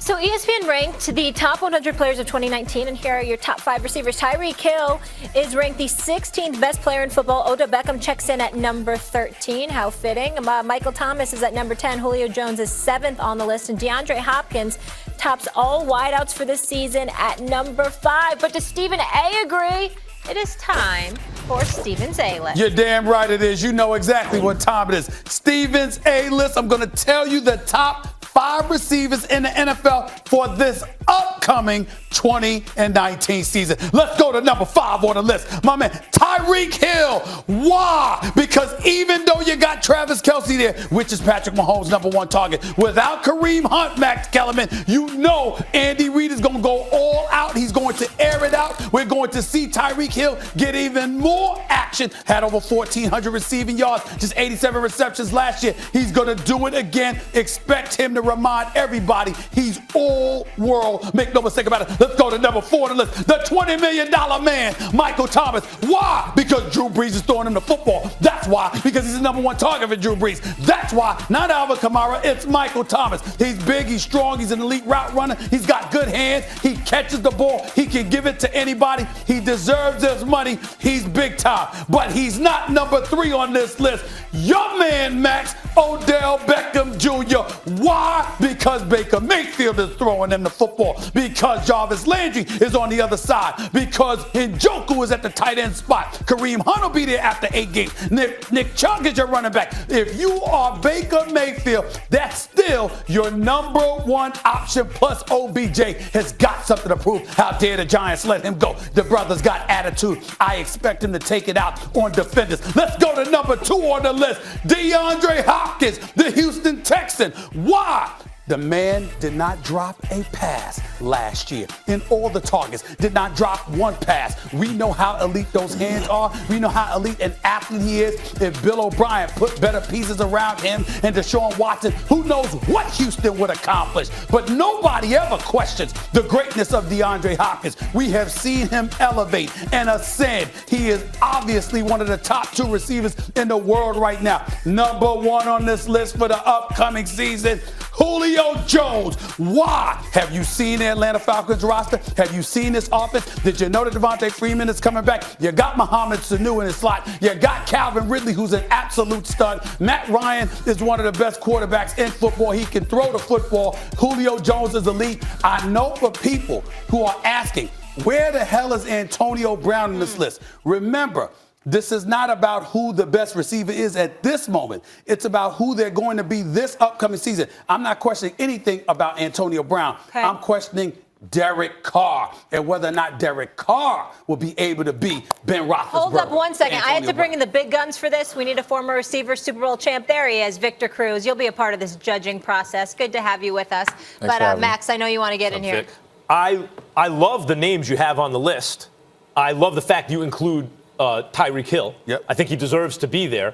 So ESPN ranked the top 100 players of 2019, and here are your top 5 receivers. Tyreek Hill is ranked the 16th best player in football. Odell Beckham checks in at number 13. How fitting. Michael Thomas is at number 10. Julio Jones is 7th on the list, and DeAndre Hopkins tops all wideouts for this season at number 5. But does Stephen A. agree? It is time for Stephen's A-List. You're damn right it is. You know exactly what time it is. Stephen's A-List. I'm going to tell you the top 5 receivers in the NFL for this upcoming 2019 season. Let's go to number 5 on the list. My man, Tyreek Hill. Why? Because even though you got Travis Kelce there, which is Patrick Mahomes' number 1 target, without Kareem Hunt, Max Kellerman, you know Andy Reid is going to go all out. He's going to air it out. We're going to see Tyreek Hill get even more action. Had over 1,400 receiving yards, just 87 receptions last year. He's going to do it again. Expect him to remind everybody he's all world. Make no mistake about it. Let's go to number 4 on the list. The $20 million man, Michael Thomas. Why? Because Drew Brees is throwing him the football. That's why. Because he's the number 1 target for Drew Brees. That's why. Not Alvin Kamara. It's Michael Thomas. He's big. He's strong. He's an elite route runner. He's got good hands. He catches the ball. He can give it to anybody. He deserves his money. He's big time. But he's not number 3 on this list. Your man, Max, Odell Beckham Jr. Why? Because Baker Mayfield is throwing him the football. Because Jarvis Landry is on the other side. Because Njoku is at the tight end spot. Kareem Hunt will be there after 8 games. Nick Chubb is your running back. If you are Baker Mayfield, that's still your number 1 option. Plus OBJ has got something to prove. How dare the Giants let him go? The brother's got attitude. I expect him to take it out on defenders. Let's go to number 2 on the list. DeAndre Hopkins, the Houston Texan. Why? The man did not drop a pass last year. In all the targets, did not drop 1 pass. We know how elite those hands are. We know how elite an athlete he is. If Bill O'Brien put better pieces around him and Deshaun Watson, who knows what Houston would accomplish. But nobody ever questions the greatness of DeAndre Hopkins. We have seen him elevate and ascend. He is obviously one of the top 2 receivers in the world right now. Number 1 on this list for the upcoming season, Julio Jones. Why? Have you seen the Atlanta Falcons roster? Have you seen this offense? Did you know that Devontae Freeman is coming back? You got Mohamed Sanu in his slot. You got Calvin Ridley, who's an absolute stud. Matt Ryan is one of the best quarterbacks in football. He can throw the football. Julio Jones is elite. I know for people who are asking, where the hell is Antonio Brown in this list? Remember, this is not about who the best receiver is at this moment. It's about who they're going to be this upcoming season. I'm not questioning anything about Antonio Brown. Okay. I'm questioning Derek Carr and whether or not Derek Carr will be able to be Ben Roethlisberger. Hold up 1 second. Antonio I had to bring in the big guns for this. We need a former receiver, Super Bowl champ. There he is, Victor Cruz. You'll be a part of this judging process. Good to have you with us. Thanks but Max, I know you want to get in here. Vic? I love the names you have on the list. I love the fact you include Tyreek Hill. Yep. I think he deserves to be there.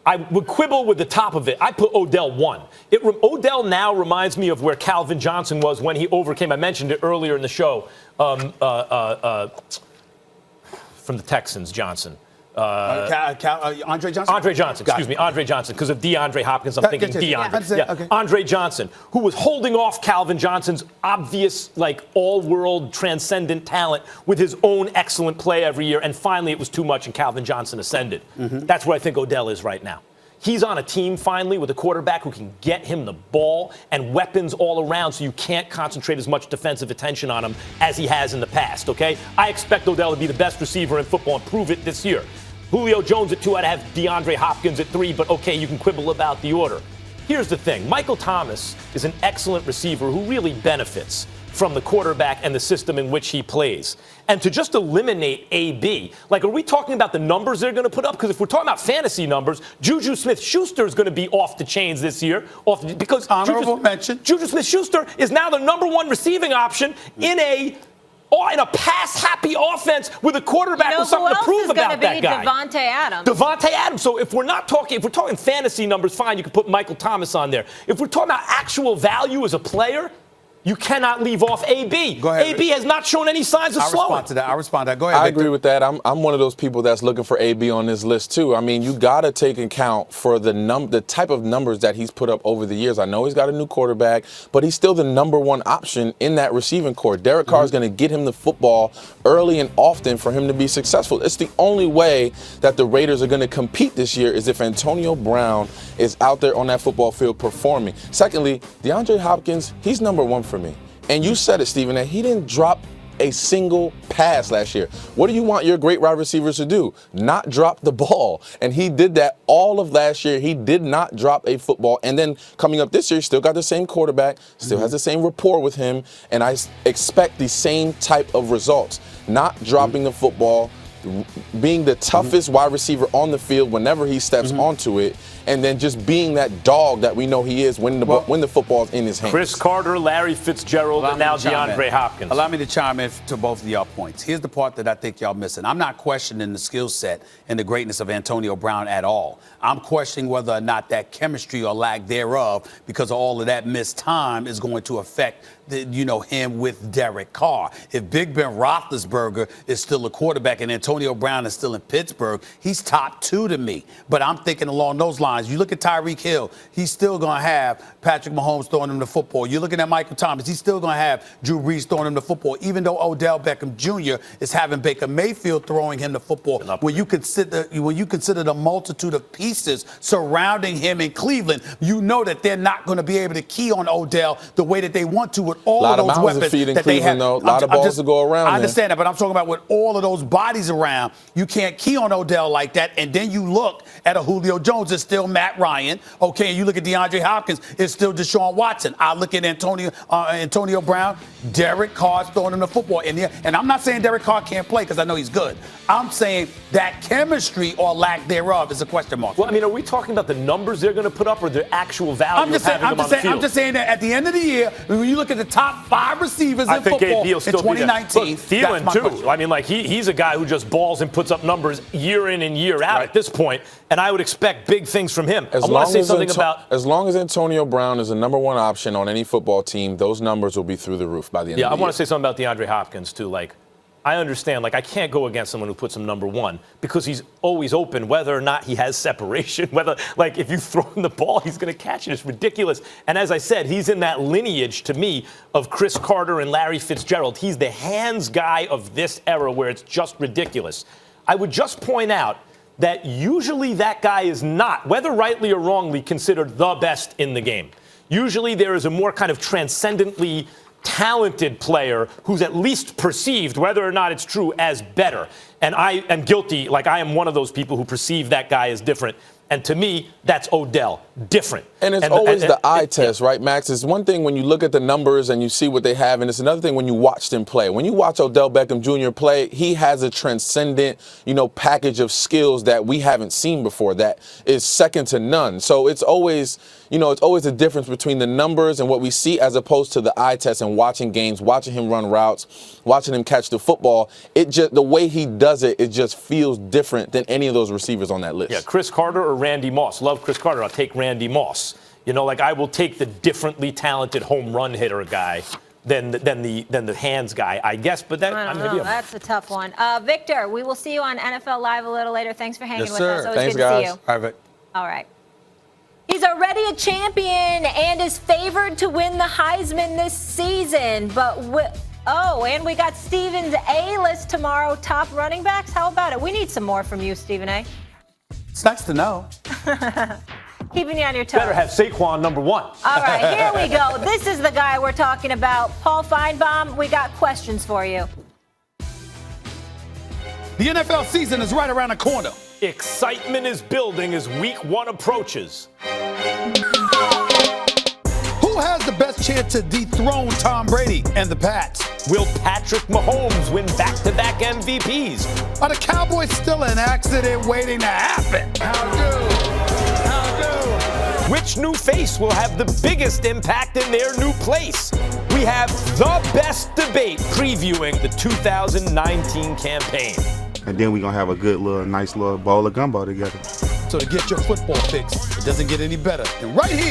I would quibble with the top of it. I put Odell 1. Odell now reminds me of where Calvin Johnson was when he overcame. I mentioned it earlier in the show. From the Texans, Johnson. Andre Johnson? Andre Johnson, excuse me, Andre Johnson. Because of DeAndre Hopkins, I'm thinking DeAndre. Yeah. Okay. Andre Johnson, who was holding off Calvin Johnson's obvious, all-world transcendent talent with his own excellent play every year. And finally, it was too much, and Calvin Johnson ascended. Mm-hmm. That's where I think Odell is right now. He's on a team finally with a quarterback who can get him the ball and weapons all around so you can't concentrate as much defensive attention on him as he has in the past, okay? I expect Odell to be the best receiver in football and prove it this year. Julio Jones at 2, I'd have DeAndre Hopkins at 3, but okay, you can quibble about the order. Here's the thing. Michael Thomas is an excellent receiver who really benefits from the quarterback and the system in which he plays. And to just eliminate AB, are we talking about the numbers they're going to put up? Because if we're talking about fantasy numbers, Juju Smith-Schuster is going to be off the chains this year. Because honorable mention. Juju Smith-Schuster is now the number 1 receiving option in a pass-happy offense with a quarterback with something to prove about that guy. Devontae Adams. Devontae Adams. So if we're talking fantasy numbers, fine, you can put Michael Thomas on there. If we're talking about actual value as a player, You cannot leave off AB. Go ahead. AB has not shown any signs of slowing. I respond to that. Go ahead, I Victor. agree with that. I'm one of those people that's looking for AB on this list too. I mean, you got to take account for the type of numbers that he's put up over the years. I know he's got a new quarterback, but he's still the number one option in that receiving core. Derek Carr is going to get him the football early and often for him to be successful. It's the only way that the Raiders are going to compete this year is if Antonio Brown is out there on that football field performing. Secondly, DeAndre Hopkins, he's number one for me. And you said it, Stephen, that he didn't drop a single pass last year. What do you want your great wide receivers to do? Not drop the ball. And he did that all of last year. He did not drop a football. And then coming up this year, still got the same quarterback, still has the same rapport with him. And I expect the same type of results. Not dropping the football, being the toughest wide receiver on the field whenever he steps onto it, and then just being that dog that we know he is when the football's in his hands. Chris Carter, Larry Fitzgerald, and now DeAndre Hopkins. Allow me to chime in to both of y'all points. Here's the part that I think y'all missing. I'm not questioning the skill set and the greatness of Antonio Brown at all. I'm questioning whether or not that chemistry or lack thereof, because of all of that missed time, is going to affect him with Derek Carr. If Big Ben Roethlisberger is still a quarterback and Antonio Brown is still in Pittsburgh, he's top two to me. But I'm thinking along those lines. You look at Tyreek Hill, he's still going to have Patrick Mahomes throwing him the football. You're looking at Michael Thomas, he's still going to have Drew Brees throwing him the football, even though Odell Beckham Jr. is having Baker Mayfield throwing him the football. When you consider the multitude of pieces surrounding him in Cleveland, you know that they're not going to be able to key on Odell the way that they want to with all of those weapons that they have. A lot of balls to go around. I understand that, but I'm talking about with all of those bodies around, you can't key on Odell like that. And then you look at a Julio Jones, it's still Matt Ryan. Okay, and you look at DeAndre Hopkins, it's still Deshaun Watson. I look at Antonio Brown, Derek Carr's throwing him the football. And I'm not saying Derek Carr can't play because I know he's good. I'm saying that chemistry or lack thereof is a question mark. Well, I mean, are we talking about the numbers they're going to put up or the actual value of having them on the field? I'm just saying that at the end of the year, when you look at the top 5 receivers in football in 2019, Thielen too. question. I mean, like he's a guy who just balls and puts up numbers year in and year out at this point, and I would expect big things from him. As long as Antonio Brown is the number one option on any football team, those numbers will be through the roof by the end of the year. Yeah, I want to say something about DeAndre Hopkins too. Like, I understand, I can't go against someone who puts him number one because he's always open, whether or not he has separation, whether, if you throw him the ball, he's going to catch it. It's ridiculous. And as I said, he's in that lineage, to me, of Chris Carter and Larry Fitzgerald. He's the hands guy of this era where it's just ridiculous. I would just point out that usually that guy is not, whether rightly or wrongly, considered the best in the game. Usually there is a more kind of transcendently talented player who's at least perceived, whether or not it's true, as better. And I am guilty, I am one of those people who perceive that guy as different. And to me, that's Odell. Different. And it's always the eye test, right, Max? It's one thing when you look at the numbers and you see what they have, and it's another thing when you watch them play. When you watch Odell Beckham Jr. play, he has a transcendent, package of skills that we haven't seen before that is second to none. So it's always, it's always a difference between the numbers and what we see as opposed to the eye test and watching games, watching him run routes, watching him catch the football. The way he does it, it just feels different than any of those receivers on that list. Yeah, Chris Carter or Randy Moss. Love Chris Carter. I'll take Randy Moss. I will take the differently talented home run hitter guy than the hands guy, I guess. But that's a tough one. Victor, we will see you on NFL Live a little later. Thanks for hanging with us. Always Thanks, good guys. to see you. All right, Vic. All right. He's already a champion and is favored to win the Heisman this season. And we got Stephen's A-list tomorrow. Top running backs. How about it? We need some more from you, Stephen A. It's nice to know. Keeping you on your toes. Better have Saquon number one. All right, here we go. This is the guy we're talking about. Paul Feinbaum, we got questions for you. The NFL season is right around the corner. Excitement is building as week 1 approaches. Who has the best chance to dethrone Tom Brady and the Pats? Will Patrick Mahomes win back-to-back MVPs? Are the Cowboys still an accident waiting to happen? How do? Which new face will have the biggest impact in their new place? We have the best debate previewing the 2019 campaign. And then we're going to have a nice little bowl of gumbo together. So to get your football fix, it doesn't get any better than right here.